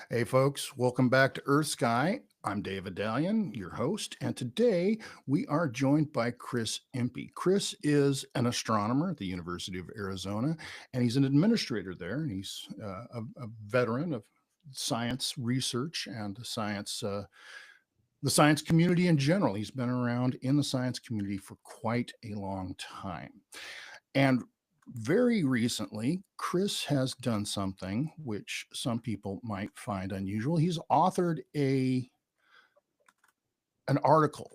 Hey, folks, welcome back to EarthSky. I'm Dave Adalian, your host, and today we are joined by Chris Impey. Chris is an astronomer at the University of Arizona, and he's an administrator there, and he's a veteran of science research and the science community in general. He's been around in the science community for quite a long time. And very recently, Chris has done something which some people might find unusual. He's authored an article,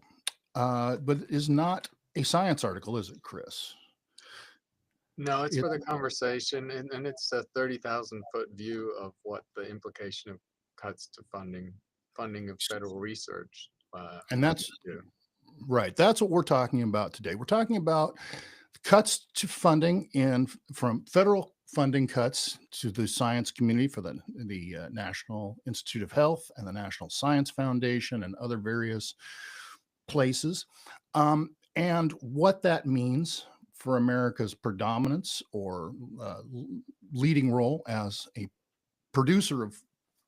but it is not a science article, is it, Chris? No, it's It, for the conversation, and it's a 30,000-foot view of what the implication of cuts to funding of federal research and would that's do. right. That's what we're talking about today. We're talking about cuts to funding in from federal funding cuts to the science community for the National Institute of Health and the National Science Foundation and other various places, and what that means for America's predominance or leading role as a producer of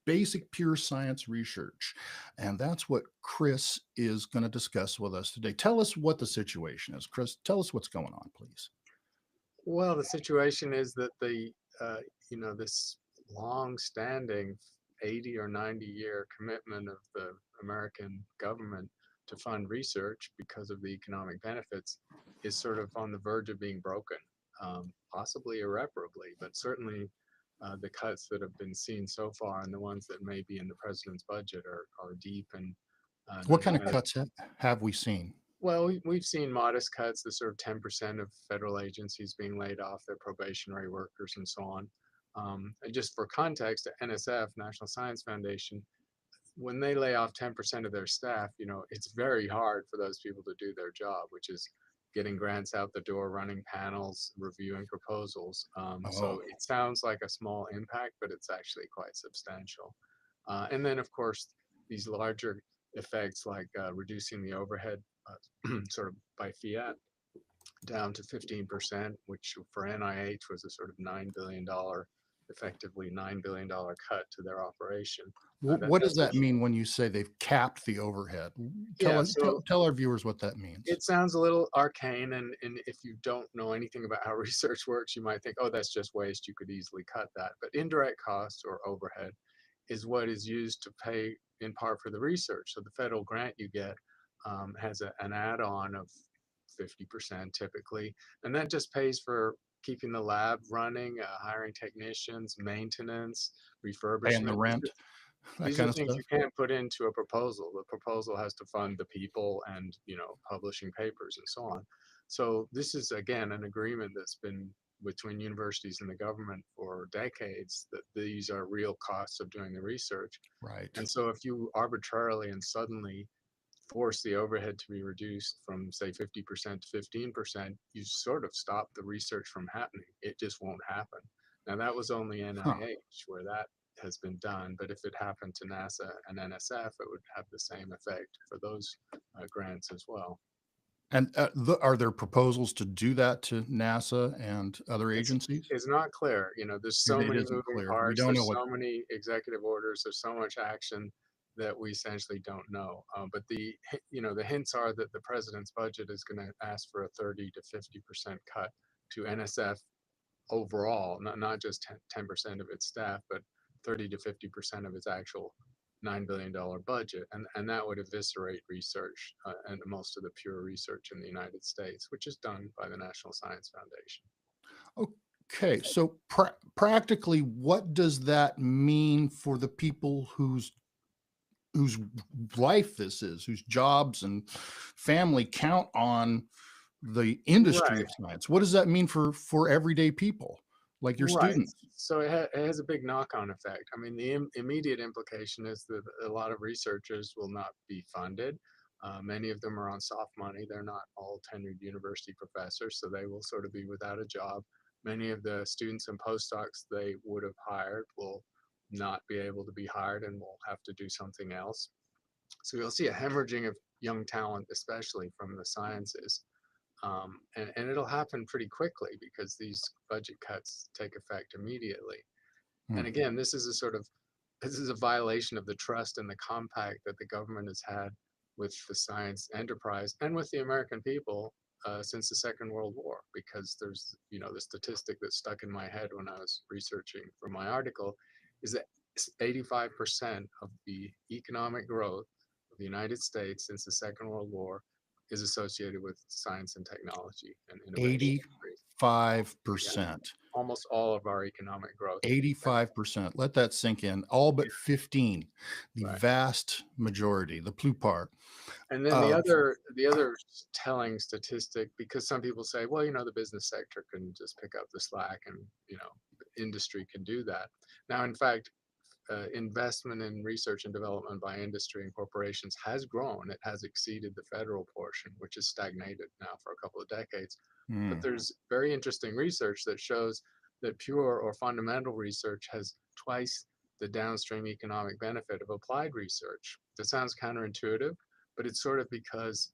basic pure science research. And that's what Chris is going to discuss with us today. Tell us what the situation is. Chris, tell us what's going on, please. Well, the situation is that uh, this long-standing 80 or 90-year commitment of the American government to fund research because of the economic benefits is sort of on the verge of being broken, possibly irreparably, but certainly the cuts that have been seen so far and the ones that may be in the president's budget are deep and What not kind of going to. cuts have we seen? Well, we've seen modest cuts, the sort of 10% of federal agencies being laid off, their probationary workers and so on. And just for context, NSF, National Science Foundation, when they lay off 10% of their staff, it's very hard for those people to do their job, which is getting grants out the door, running panels, reviewing proposals. Oh, So it sounds like a small impact, but it's actually quite substantial. And then, of course, these larger effects like reducing the overhead sort of by fiat down to 15%, which for NIH was a sort of $9 billion, effectively $9 billion cut to their operation. what does That's a that mean when you say they've capped the overhead? Tell Yeah. us, So tell our viewers what that means. it sounds a little arcane, and if you don't know anything about how research works, you might think, oh, that's just waste. You could easily cut that. But indirect costs or overhead is what is used to pay in part for the research. So the federal grant you get has an add-on of 50% typically, and that just pays for keeping the lab running, hiring technicians, maintenance, Paying the refurbishment. rent, that These are kind of things stuff. you can't put into a proposal. The proposal has to fund the people and, publishing papers and so on. So this is again an agreement that's been between universities and the government for decades, that these are real costs of doing the research. Right. And so if you arbitrarily and suddenly force the overhead to be reduced from say 50% to 15%, you sort of stop the research from happening. It just won't happen. Now that was only Huh. NIH where that has been done, but if it happened to NASA and NSF, it would have the same effect for those grants as well. And are there proposals to do that to NASA and other It's agencies? it's not clear. There's so It many isn't moving clear. We parts. don't know There's what. so many executive orders. There's so much action that we essentially don't know. But the hints are that the president's budget is going to ask for a 30 to 50% cut to NSF overall, not just 10% of its staff, but 30 to 50% of its actual $9 billion budget, and that would eviscerate research and most of the pure research in the United States, which is done by the National Science Foundation. Okay, so practically, what does that mean for the people whose life this is, whose jobs and family count on the industry Right. of science? What does that mean for everyday people like your Right. students? So it has a big knock-on effect. I mean, the immediate implication is that a lot of researchers will not be funded. Many of them are on soft money. They're not all tenured university professors, so they will sort of be without a job. Many of the students and postdocs they would have hired will not be able to be hired and will have to do something else. So you'll see a hemorrhaging of young talent, especially from the sciences. And it'll happen pretty quickly because these budget cuts take effect immediately. Hmm. And again, this is a sort of this is a violation of the trust and the compact that the government has had with the science enterprise and with the American people since the Second World War. Because there's, the statistic that stuck in my head when I was researching for my article is that 85% of the economic growth of the United States since the Second World War is associated with science and technology and innovation. 85%. Almost all of our economic growth. 85%. Let that sink in. All but 15, the Right. vast majority, the plupart And then of the other telling statistic, because some people say, well, the business sector can just pick up the slack and, industry can do that. Now, in fact, investment in research and development by industry and corporations has grown. It has exceeded the federal portion, which has stagnated now for a couple of decades. But mm, there's very interesting research that shows that pure or fundamental research has twice the downstream economic benefit of applied research. That sounds counterintuitive, but it's sort of because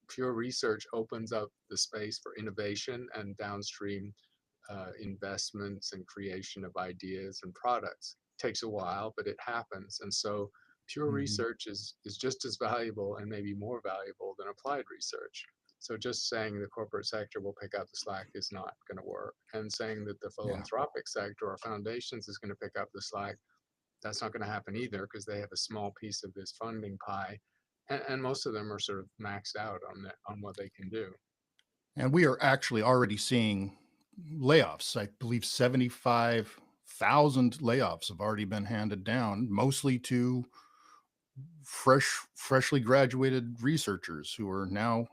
pure research opens up the space for innovation and downstream investments and creation of ideas and products. It takes a while, but it happens. And so pure mhm, research is just as valuable and maybe more valuable than applied research. So just saying the corporate sector will pick up the slack is not going to work. And saying that the yeah. philanthropic sector or foundations is going to pick up the slack, that's not going to happen either because they have a small piece of this funding pie. And most of them are sort of maxed out on what they can do. And we are actually already seeing layoffs. I believe 75,000 layoffs have already been handed down, mostly to freshly graduated researchers who are now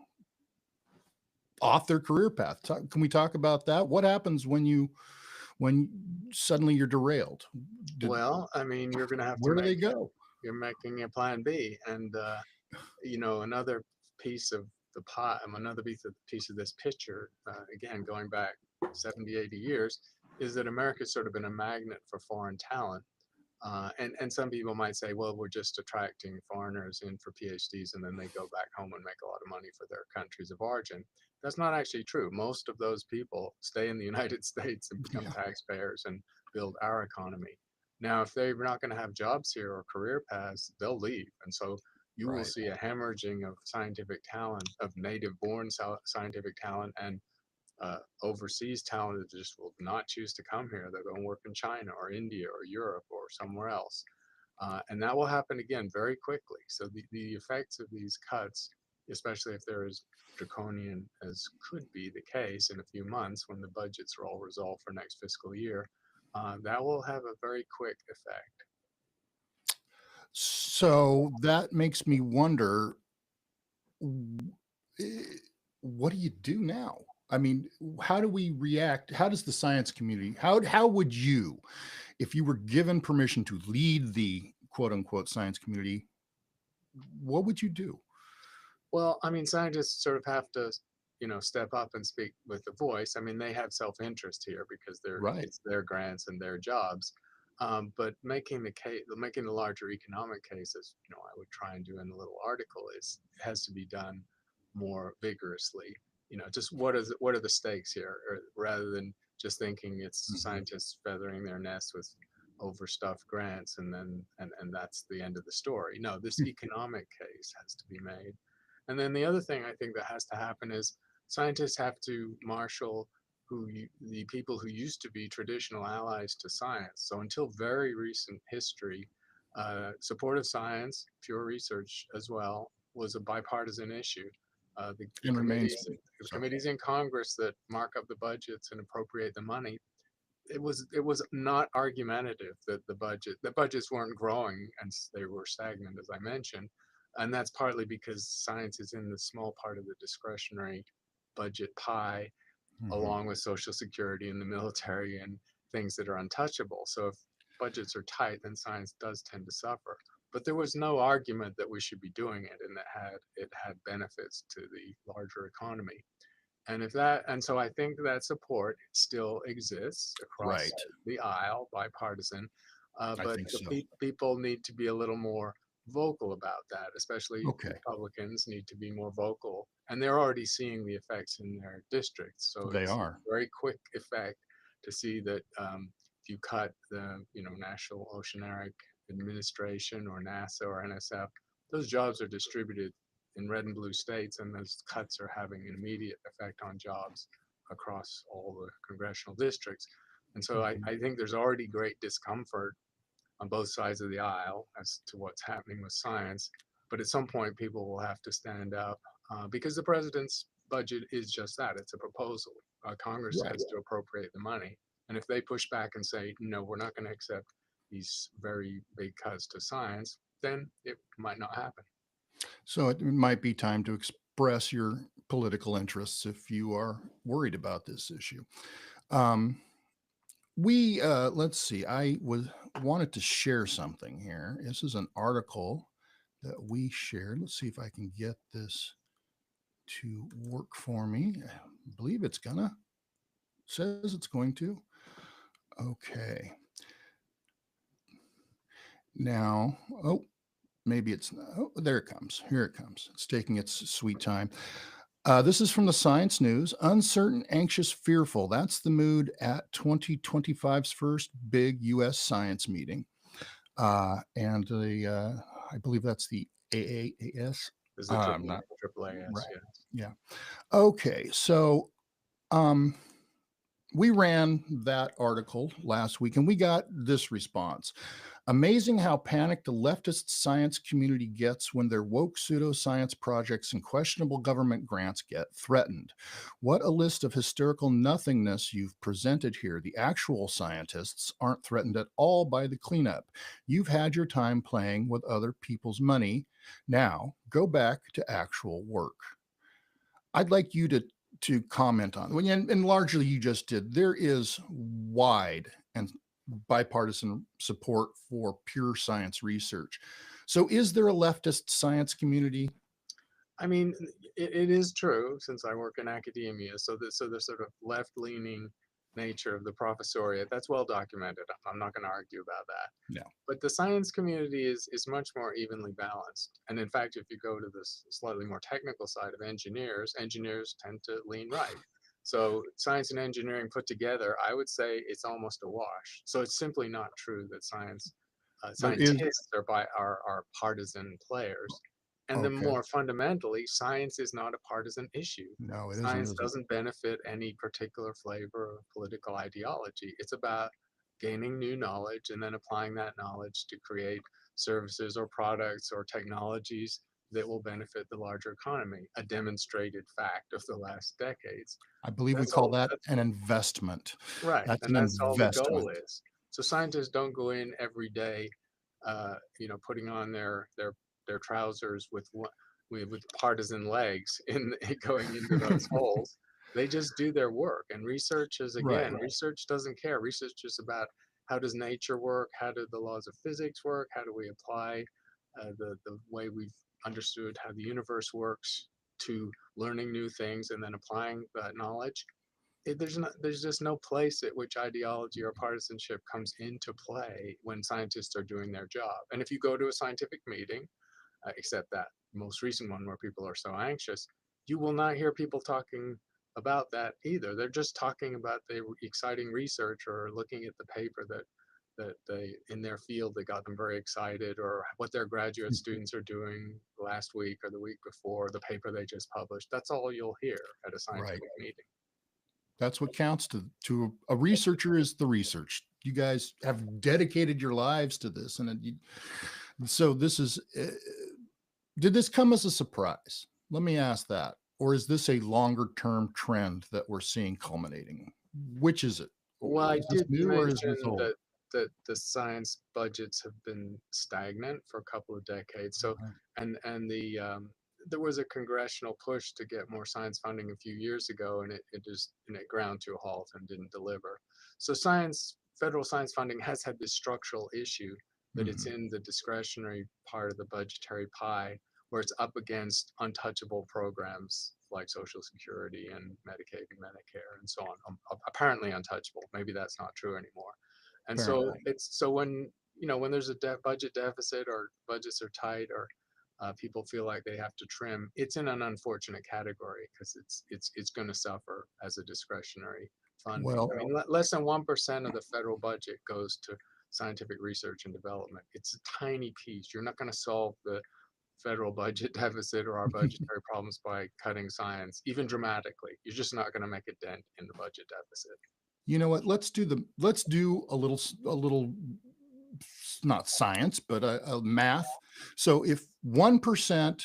off their career path. Can we talk about that? What happens when suddenly you're derailed? Did, Well, I mean, you're going to have to where do they go? you're making a plan B. And, another piece of the pie, another piece of this picture, again, going back 70, 80 years, is that America's sort of been a magnet for foreign talent. And some people might say, well, we're just attracting foreigners in for PhDs and then they go back home and make a lot of money for their countries of origin. That's not actually true. Most of those people stay in the United States and become Yeah, taxpayers and build our economy. Now, if they're not going to have jobs here or career paths, they'll leave. And so you will right. see a hemorrhaging of scientific talent, of native born scientific talent, and overseas talent that just will not choose to come here. They'll go and work in China or India or Europe or somewhere else. And that will happen again very quickly. So the effects of these cuts, especially if they're as draconian as could be the case in a few months when the budgets are all resolved for next fiscal year, that will have a very quick effect. So that makes me wonder, w- eh, what do you do now? I mean, how do we react? How does the science community, how would you, if you were given permission to lead the quote unquote science community, what would you do? Well, I mean, scientists sort of have to, step up and speak with a voice. I mean, they have self-interest here because Right. it's their grants and their jobs. But making the larger economic case, as I would try and do in the little article, has to be done more vigorously. Just what are the stakes here, or rather than just thinking it's Mhm. scientists feathering their nests with overstuffed grants and that's the end of the story. No, this economic case has to be made. And then the other thing I think that has to happen is scientists have to marshal the people who used to be traditional allies to science. So until very recent history, support of science, pure research as well, was a bipartisan issue. The And remains so. committees in Congress that mark up the budgets and appropriate the money, it was not argumentative that the budgets weren't growing and they were stagnant, as I mentioned. And that's partly because science is in the small part of the discretionary budget pie, Mhm. along with social security and the military and things that are untouchable. So if budgets are tight, then science does tend to suffer. But there was no argument that we should be doing it and that it had benefits to the larger economy. And so I think that support still exists across Right. the aisle, bipartisan, I but think the so. people need to be a little more vocal about that, especially Okay. Republicans need to be more vocal. And they're already seeing the effects in their districts. So They it's are. a very quick effect to see that if you cut the National Oceanic administration or NASA or NSF, those jobs are distributed in red and blue states, and those cuts are having an immediate effect on jobs across all the congressional districts. And so Mhm. I think there's already great discomfort on both sides of the aisle as to what's happening with science. But at some point, people will have to stand up because the president's budget is just that, it's a proposal. Congress Right. has to appropriate the money. And if they push back and say, no, we're not going to accept these very big cuts to science, then it might not happen. So it might be time to express your political interests if you are worried about this issue. Um, let's see. I was wanted to share something here. This is an article that we shared. Let's see if I can get this to work for me. I believe it's gonna. Says it's going to. Okay. Now, oh, maybe it's not. Oh, there it comes. Here it comes. It's taking its sweet time. This is from the Science News. Uncertain, anxious, fearful. That's the mood at 2025's first big U.S. science meeting. I believe that's the AAAS. Is the I'm triple not triple AS, right. yes. Yeah. Okay. So, um, we ran that article last week and we got this response. Amazing how panicked the leftist science community gets when their woke pseudoscience projects and questionable government grants get threatened. What a list of hysterical nothingness you've presented here. The actual scientists aren't threatened at all by the cleanup. You've had your time playing with other people's money. Now go back to actual work. I'd like you to comment on, and largely you just did. There is wide and bipartisan support for pure science research. So, is there a leftist science community? I mean, it is true since I work in academia. So the sort of left-leaning nature of the professoriate, that's well documented. I'm not going to argue about that. No. But the science community is much more evenly balanced. And in fact, if you go to this slightly more technical side of engineers, engineers tend to lean right. So science and engineering put together, I would say it's almost a wash. So it's simply not true that But is scientists are partisan players. And then okay. more fundamentally, science is not a partisan issue. No, it isn't, Science is it? doesn't benefit any particular flavor of political ideology. It's about gaining new knowledge and then applying that knowledge to create services or products or technologies that will benefit the larger economy, a demonstrated fact of the last decades. I believe we That's call all. that That's an investment. right, That's and an that's all the investment. goal is. So scientists don't go in every day, putting on their trousers with partisan legs in going into those holes. They just do their work, and research is Right. again, research doesn't care. Research is about how does nature work, how do the laws of physics work, how do we apply the way we've understood how the universe works to learning new things and then applying that knowledge. There's just no place at which ideology or partisanship comes into play when scientists are doing their job. And if you go to a scientific meeting, except that most recent one where people are so anxious, you will not hear people talking about that either. They're just talking about the exciting research or looking at the paper that they in their field that got them very excited, or what their graduate students are doing last week or the week before, the paper they just published. That's all you'll hear at a Right. scientific meeting. That's what counts to a researcher is the research. You guys have dedicated your lives to this, so this is. Did this come as a surprise? Let me ask that, or is this a longer term trend that we're seeing culminating? Which is it? Well, I Is this did new or is mention this old? that the science budgets have been stagnant for a couple of decades. So, Uh-huh. and there was a congressional push to get more science funding a few years ago, and it ground to a halt and didn't deliver. So, federal science funding has had this structural issue that it's Mhm. in the discretionary part of the budgetary pie, where it's up against untouchable programs like Social Security and Medicaid and Medicare and so on. Apparently untouchable. Maybe that's not true anymore. And so Apparently. it's so when there's a budget deficit or budgets are tight or people feel like they have to trim, it's in an unfortunate category because it's going to suffer as a discretionary funding. I Well, mean, less than 1% of the federal budget goes to scientific research and development. It's a tiny piece. You're not going to solve the federal budget deficit or our budgetary problems by cutting science, even dramatically. You're just not going to make a dent in the budget deficit. You know what? Let's do a little not science, but a math. So if 1%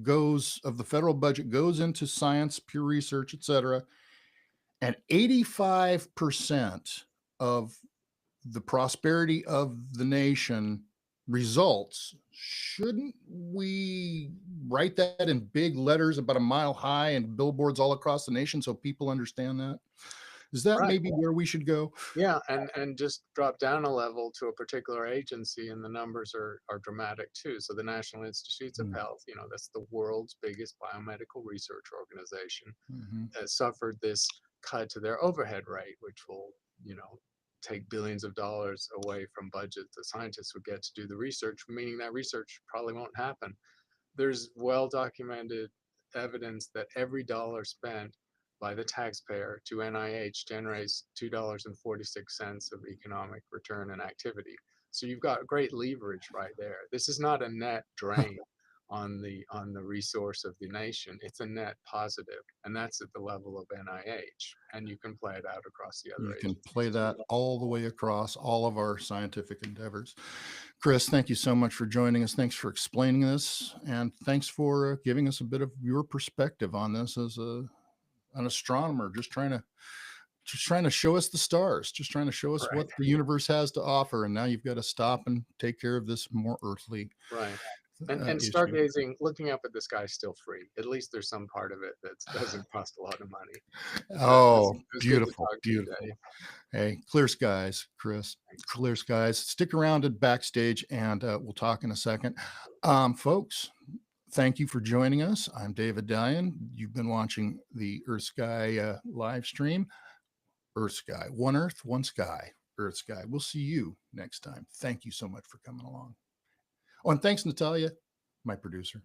goes of the federal budget goes into science, peer research, et cetera, and 85% of the prosperity of the nation results, shouldn't we write that in big letters about a mile high and billboards all across the nation so people understand that? Is that Right. maybe where we should go? Yeah, and just drop down a level to a particular agency, and the numbers are dramatic too. So the National Institutes of Mm, Health, that's the world's biggest biomedical research organization, mhm. suffered this cut to their overhead rate, which will, take billions of dollars away from budget the scientists would get to do the research, meaning that research probably won't happen. There's well documented evidence that every dollar spent by the taxpayer to NIH generates $2.46 of economic return and activity. So you've got great leverage right there. This is not a net drain on the resource of the nation. It's a net positive, and that's at the level of NIH. And you can play it out across the other You can play agencies too. that all the way across all of our scientific endeavors. Chris, thank you so much for joining us. Thanks for explaining this, and thanks for giving us a bit of your perspective on this as an astronomer, just trying to show us the stars, just trying to show us Right, what the universe has to offer. And now you've got to stop and take care of this more earthly right. And issue. stargazing, looking up at the sky is still free. At least there's some part of it that doesn't cost a lot of money. So Oh, it was good to beautiful, talk to you, Dave. beautiful. Hey, clear skies, Chris. Thanks. Clear skies. Stick around at backstage, and we'll talk in a second. Folks, thank you for joining us. I'm Dave Adalian. You've been watching the EarthSky live stream. EarthSky, one Earth, one sky. EarthSky. We'll see you next time. Thank you so much for coming along. Oh, and thanks, Natalia, my producer.